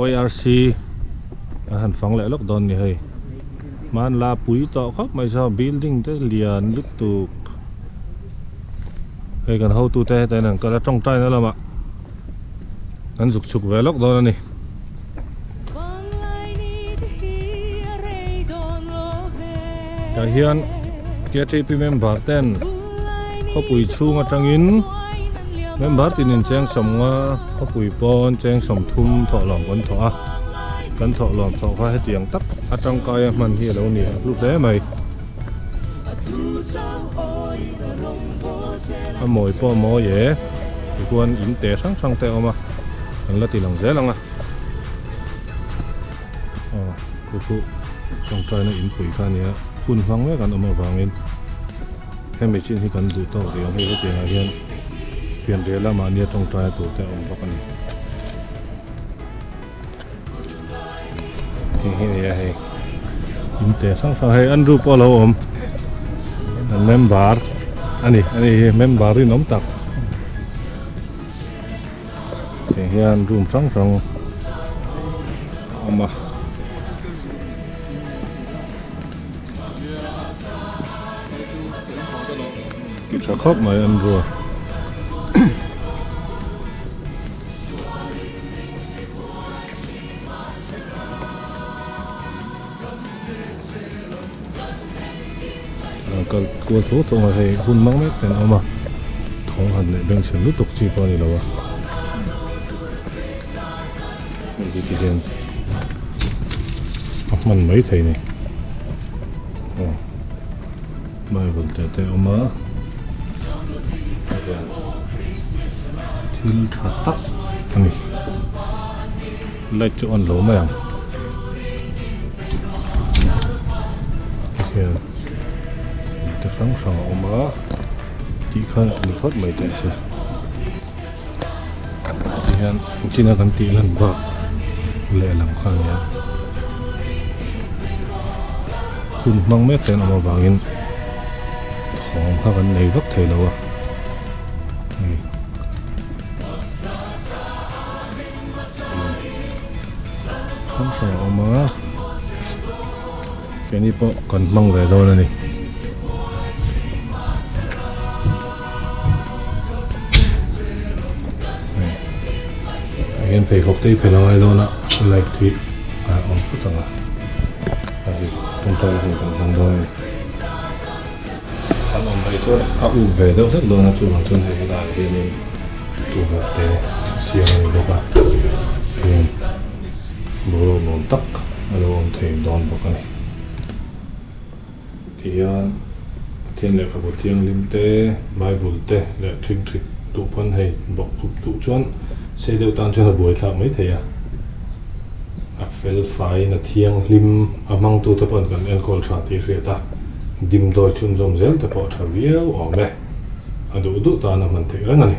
YRC han phang lệ lốc đòn như hay man la pui to khóc mai sao building te liền lúc tu hay cần hậu tu te te nang cái trong trai nữa là mà anh dục chục về lốc đòn này cái hiền kia tri pi member ten có pui chu ngắt trăng in member tin in chang som nga có pui pon chang som thum thọ lòng con thọ kan thọ lòng thọ hoa hết tiếng tắc ở trong coi mình hi lâu nè lúc đấy mày mồi po mò dễ thì quan in tè sáng sang tèo mà anh là tiền lòng dễ lắm à cô trong trai nó in quỷ pha nè phun vắng mấyกันเอามาvàng in em mấy chuyện thì cần đủ to để ông hay có tiền hiện phiền thế là mà nè trong trai tụ tèo ông bác anh thì hay in tè sáng sang hay ăn rùa po lâu om anh member anh member đi nóng tặc thì hiện room sáng sang mà sẽ khóc mà ăn rùa cái cua thú thùng là hay hun mắng mấy cái nào mà thùng hẳn lại đang chuyển lúc tục chi bao nhiêu lâu à cái gì vậy mình mấy thầy này bài vẫn tệ mà thì thật tắc này lại chỗ ăn lố mày à cái sáng sớm mà tí khăn mình thoát mấy tệ xe thì hiện chỉ là cần tí lần bạc lệ làm khăn nhá kun mang mấy tên mà vàng in thòng các cái này rất thể lâu à không sợ mà cái này bộ còn mang về đâu này hiện phải học tây phải nói đâu nè lại thì ông cứ tưởng là trong tay là còn không thôi anh ông đây cho học về đâu rất luôn là chủ bằng chân hay là thì mình tụ hợp để xiên này đâu cả thì bố mồm tắc rồi ông thầy đòn vào cái này thì thiên lệ các bộ thiên lim tê mai bùn tê lệ trinh trịch tụ phân hay bọc cục tụ chọn sẽ đều tan cho buổi làm mấy thầy à phèn phải là thiêng lim mang tu tập an kan alcohol cha ti re ta dim doi chun jom zel te po tha viau om le adu du ta na man thei ran ani